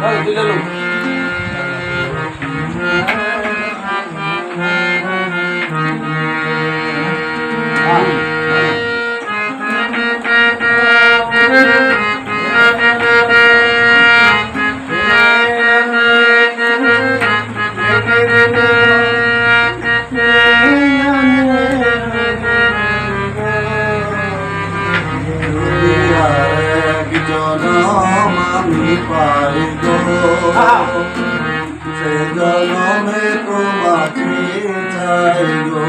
পাই গো সে জনমে তোমাকে চাই গো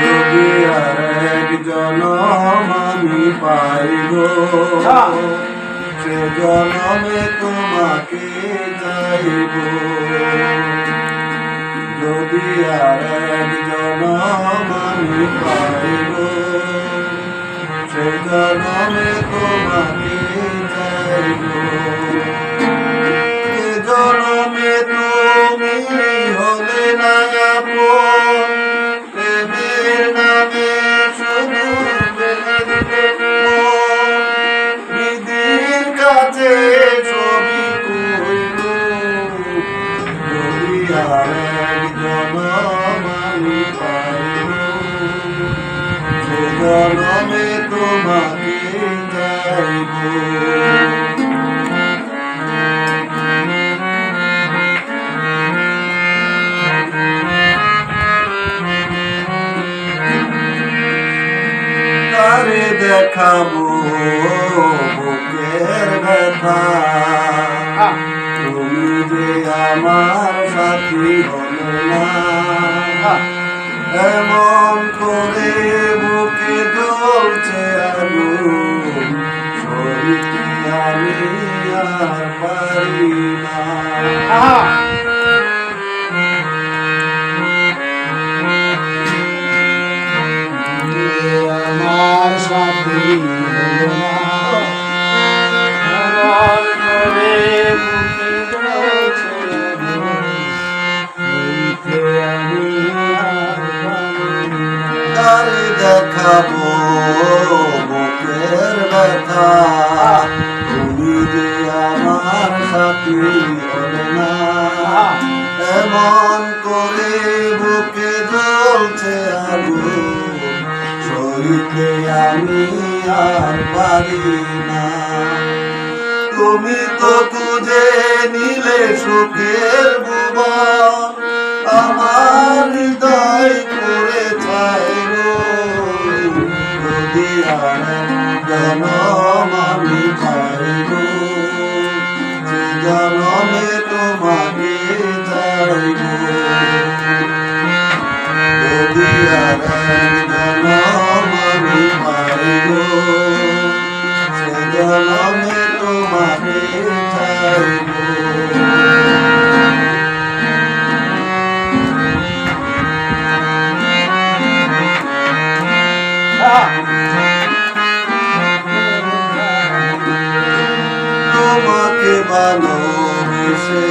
যদি আর এক জনম আমি পাই গো সে জনমে তোমাকে চাইব যদি আর এক জনম আমি পাইব সে জনমে তোমাকে চাইব জনমে তুমি হলে না আপন প্রেমের নামে শুধু বিধির কাছে ছবি কইল যদি আর এক জনম আমি পাইব সে জনমে তোমাকে চাইব তারে দেখাবো বুকের ব্যথা তুমি যে আমার সাথী হলে না এমন করে বুকে জ্বলছে আগুন সইতে আমি আর পারি না আমার সাথী হলো না এমন করে বুকে জ্বলছে সইতে আমি আর পারি না তারে দেখাবো বুকের ব্যথা তুমি যে আমার সাথী হলে না এমন করে বুকে জ্বলছে আগুন সইতে আমি আর পারি না তুমি তো খুঁজে নিলে সুখের ভুবন আমার হৃদয় করে চাইল যদি আর জনম আমি পাইব সে জনমে তোমাকে চাইব যদি আর জনম আমি পাইব সে জনমে তোমাকে চাইব তোমাকে ভালোবেসে